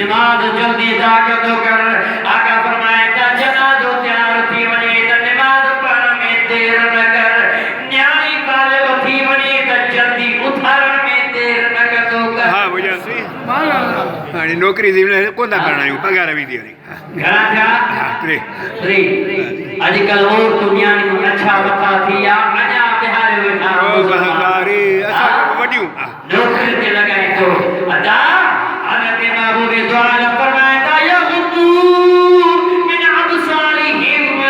نماز جلدی دا کدو کر آقا فرمائے تا جنازو تیار تھی ونی تا نماز پڑھن میں دیر نہ کر نیائی بالغ تھی ونی تا جلدی اٹھارن میں دیر نہ کدو کر ہاں بجا سی نوکری دیونے کون دا کرنا ہے پگارہ بھی دیونے گھران جا تری آج کل اور دنیا نے اچھا بتا تھی یا انیا بہارے بیٹھا بہاری اچھا وڈیوں نوکری تے لگائے تو ادا حضرت محبوب دعا فرمایا یغضو من ابصارہم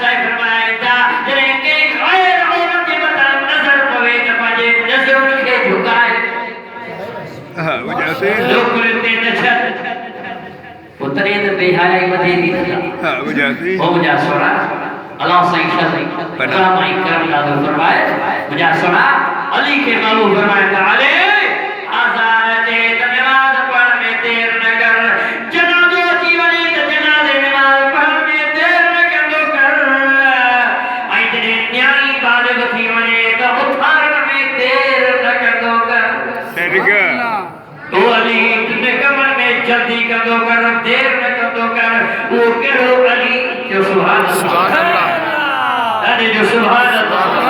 صحیح فرمایا تھا جنہیں کہ غیر عورت کے بتا نظر پوے تو پنجے نظر ان کے جھکائے وجہ سے نوکری تے نشد پترے تو بے حیائی بدے دی وجہ سے وہ مجھا سنا اللہ صحیح شد رحمائی کرم لازم فرمائے مجھا سنا علی کے محبوب فرمایا تھا علی آزار چیت نماز پڑھ میں دیر نہ کر جنازو جیونی تا جنازے نماز پڑھ میں دیر نہ کر دو کر آئی جنہیں نیائی بالغ تھی ونی تا اٹھارن میں دیر نہ کر دو کر تو علی تم کمر میں جلدی کر دو کر دیر نہ کر دو کر وہ کہو علی جو سبحان اللہ علی جو سبحان اللہ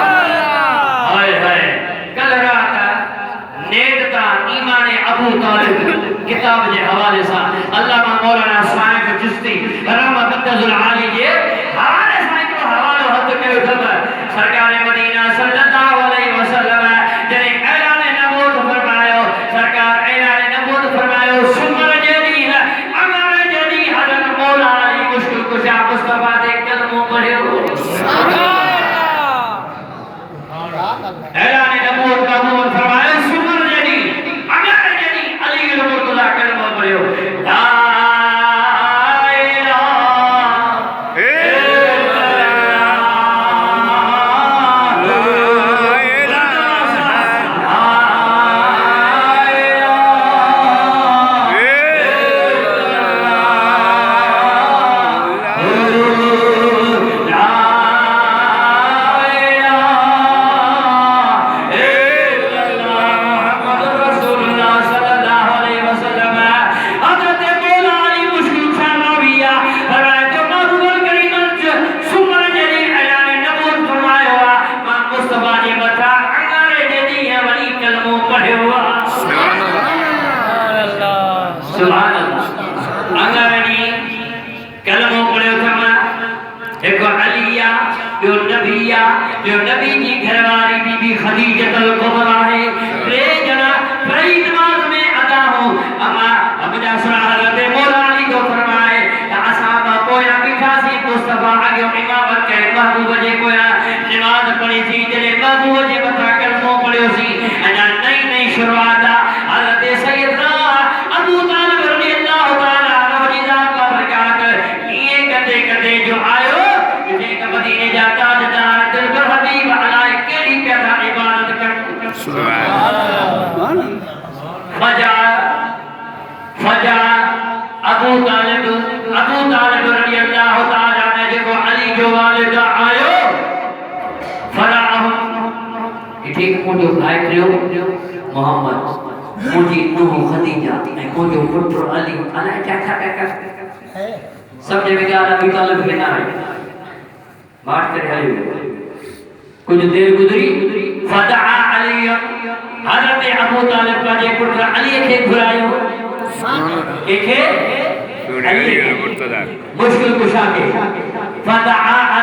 ہائے ہائے کل رات نیدتا ایمان ابو طالب کتاب جے حوالے سا علامہ مولانا اسماعیل چشتی رحمہ قدس العالی جے حوالے سا کو حوالو حد کے اٹھتا سرکار مدینہ صلی اللہ علیہ وسلم جنہیں اعلان نبوت فرمائیو سرکار اعلان نبوت فرمائیو سمر جدی ہے اگر جدی حضرت مولا علی مشکل کشا مصطفیٰ دے قدموں پڑھیو اعلان نبوت قبول فرمائیو سمر جدی اگر جدی علی مرتضی قدموں پڑھیو لا سبحان اللہ انگرانی کلموں پڑھے اتھما ایک علیہ جو نبیہ جو نبی کی گھرواری بی بی خدیجت القبرہ ہے رے جنا فرید نماز میں عطا ہوں اما جا سنا حضرت مولا علی کو فرمائے اصحابہ کویا بیٹھا سی مصطفیٰ آگے امامت کرے محبوب جے کویا نماز پڑھی سی جلے محبوب جے بتا کلموں پڑھے سی اجا نئی نئی شروعاتا حضرت سیدنا ابو طالب رضی اللہ تعالیٰ عنہ جزا کا برکات یہ کتے کتے جو آئو کتے کا مدینے جاتا جدا دل پر حبیب علائے کیلی پیدا عبادت کر فجا ابو طالب رضی اللہ تعالیٰ عنہ جو علی جو والد آئو فراہم ٹھیک مجھے بھائی کریو محمد مجھے نوح خدیجہ مجھے پتر علی علیہ کیا سب جب گیا ابو طالب کے نام بات کرے علی کچھ دیر گزری فدعا علی حضرت ابو طالب کا جے پٹر علی کے گھرائیو علی مشکل کشا کے فدعا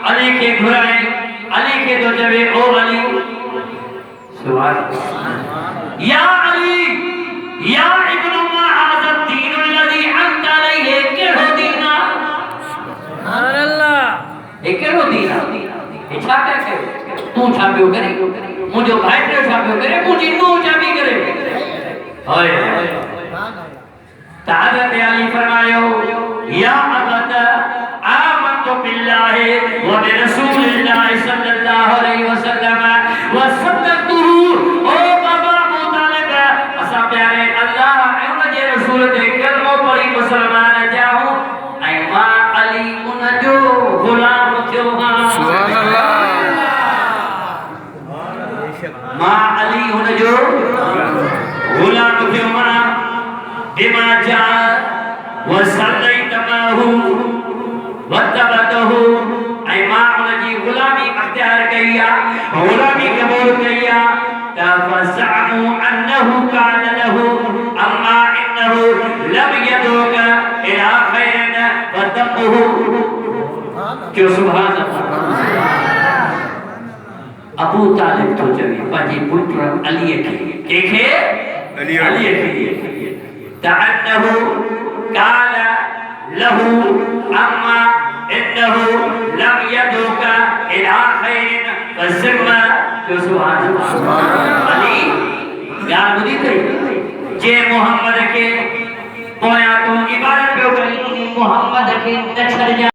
علی کے گھرائے علی کے تو جبے او علی سبحان یا علی یا ابن ما هذا الدین الذي انت علیہ کیڑو دینا سبحان اللہ ایک کیڑو دینا یہ چھا پیا کرے تو چھا پیو کرے مجھے بھائی پہ چھا پیو کرے مجھے نو چھا بھی کرے ہوئے حضرت علی فرمایو یا ابت آمنت باللہ و برسول اللہ صلی اللہ علیہ وسلم وصدقته او بابا ابو طالب اسا پیارے اللہ اے جے رسول دے کلمہ پڑھی مسلمان جاؤ اے ماں علی ان جو غلام تھیو سبحان اللہ ماں علی ان جو غلام تھیو بما جاء وصليت معه واتبعته اي ما علي غلامی اختیار کیا غلامی قبول کیا فزعموا انه كان له اما انه لم يدعوك الى خير واتقه کیوں سبحان اللہ ابو طالب تو چلی پاجی پتر علی کے علی کے كأنه قال له أما إنه لم يدعوك إلى خير فسمى سبحان الله علی یار بدی تھی جے محمد کے پویا تو عبادت پہ محمد کے نچھڑ جا